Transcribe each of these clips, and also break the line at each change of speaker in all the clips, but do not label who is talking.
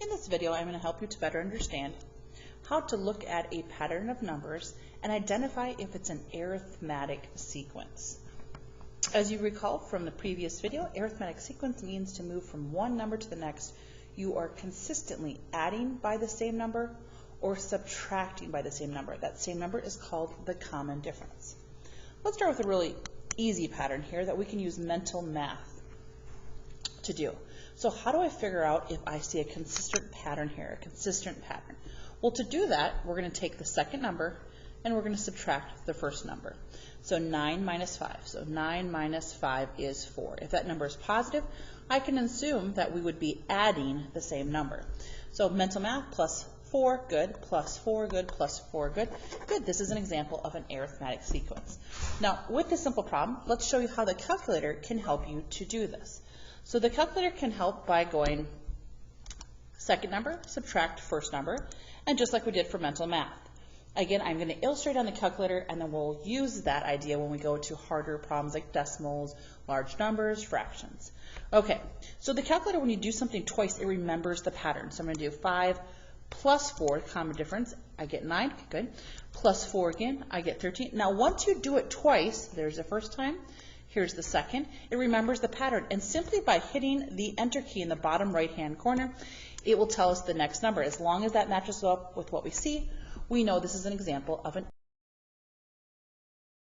In this video, I'm going to help you to better understand how to look at a pattern of numbers and identify if it's an arithmetic sequence. As you recall from the previous video, arithmetic sequence means to move from one number to the next. You are consistently adding by the same number or subtracting by the same number. That same number is called the common difference. Let's start with a really easy pattern here that we can use mental math to do. So how do I figure out if I see a consistent pattern here, a consistent pattern? Well, to do that, we're going to take the second number and we're going to subtract the first number. So 9 minus 5. So 9 minus 5 is 4. If that number is positive, I can assume that we would be adding the same number. So mental math, plus 4, good, plus 4, good, plus 4, good. Good, this is an example of an arithmetic sequence. Now, with this simple problem, let's show you how the calculator can help you to do this. So the calculator can help by going second number, subtract first number, and just like we did for mental math. Again, I'm going to illustrate on the calculator, and then we'll use that idea when we go to harder problems like decimals, large numbers, fractions. Okay, so the calculator, when you do something twice, it remembers the pattern. So I'm going to do 5 plus 4, common difference, I get 9, okay, good. Plus 4 again, I get 13. Now, once you do it twice, there's the first time, here's the second, it remembers the pattern. And simply by hitting the enter key in the bottom right-hand corner, it will tell us the next number. As long as that matches up with what we see, we know this is an example of an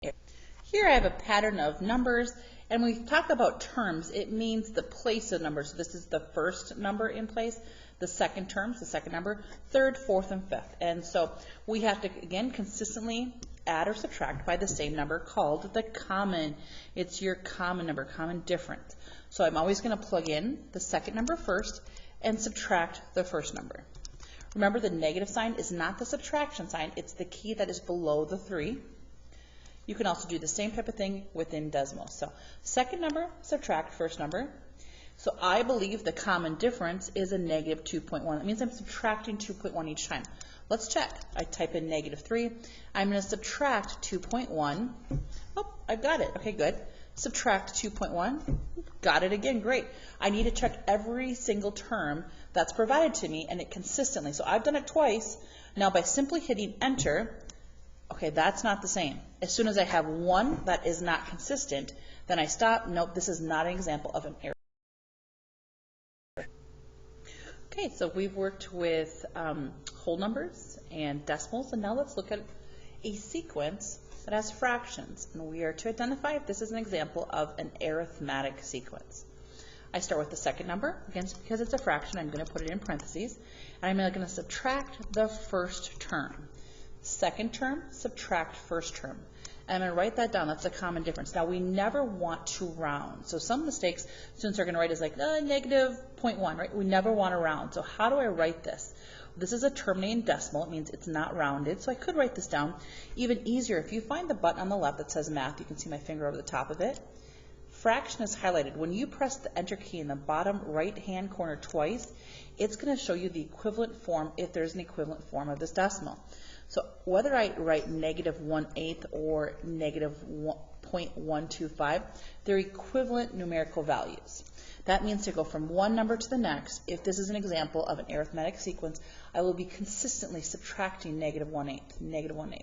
arithmetic. Here I have a pattern of numbers, and when we talk about terms, it means the place of numbers. So this is the first number in place, the second terms, the second number, third, fourth, and fifth. And so we have to, again, consistently add or subtract by the same number called the common. It's your common number, common difference. So I'm always going to plug in the second number first and subtract the first number. Remember, the negative sign is not the subtraction sign, it's the key that is below the 3. You can also do the same type of thing within decimals. So second number, subtract first number. So I believe the common difference is a negative 2.1. That means I'm subtracting 2.1 each time. Let's check. I type in negative 3. I'm going to subtract 2.1. Oh, I've got it. Okay, good. Subtract 2.1. Got it again. Great. I need to check every single term that's provided to me and it consistently. So I've done it twice. Now by simply hitting enter, okay, that's not the same. As soon as I have one that is not consistent, then I stop. Nope, this is not an example of an error. Okay, so we've worked with whole numbers and decimals, and now let's look at a sequence that has fractions, and we are to identify if this is an example of an arithmetic sequence. I start with the second number. Again, because it's a fraction, I'm going to put it in parentheses, and I'm going to subtract the first term. Second term, subtract first term. And I'm going to write that down. That's a common difference. Now, we never want to round. So some mistakes students are going to write is like negative 0.1, right? We never want to round. So how do I write this? This is a terminating decimal. It means it's not rounded. So I could write this down even easier. If you find the button on the left that says math, you can see my finger over the top of it. Fraction is highlighted. When you press the enter key in the bottom right-hand corner twice, it's going to show you the equivalent form, if there's an equivalent form of this decimal. So whether I write negative 1/8 or negative 0.125, they're equivalent numerical values. That means to go from one number to the next, if this is an example of an arithmetic sequence, I will be consistently subtracting negative 1/8,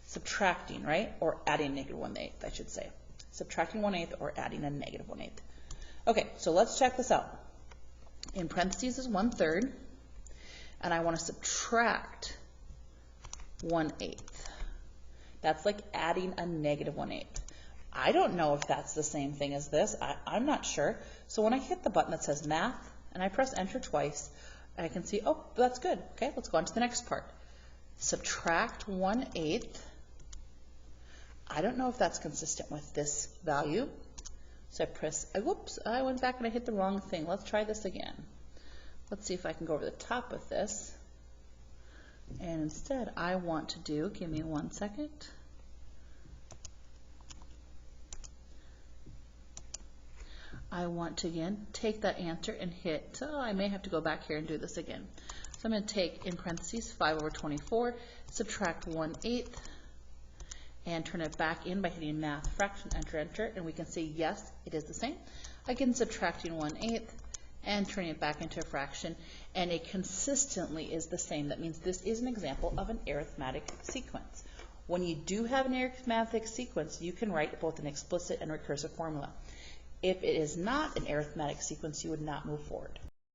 subtracting, right? Or adding negative 1/8, I should say. Subtracting 1/8 or adding a negative 1/8. Okay, so let's check this out. In parentheses is 1/3, and I want to subtract 1/8. That's like adding a negative 1/8. I don't know if that's the same thing as this. I'm not sure. So when I hit the button that says math and I press enter twice, I can see, oh, that's good. Okay, let's go on to the next part. Subtract 1/8. I don't know if that's consistent with this value. So I press, whoops, I went back and I hit the wrong thing. Let's try this again. Let's see if I can go over the top with this. And instead, I want to do, give me 1 second. I want to, again, take that answer and hit, oh, I may have to go back here and do this again. So I'm going to take, in parentheses, 5/24, subtract 1/8, and turn it back in by hitting math fraction, enter, enter, and we can see, yes, it is the same. Again, subtracting 1/8, and turning it back into a fraction, and it consistently is the same. That means this is an example of an arithmetic sequence. When you do have an arithmetic sequence, you can write both an explicit and recursive formula. If it is not an arithmetic sequence, you would not move forward.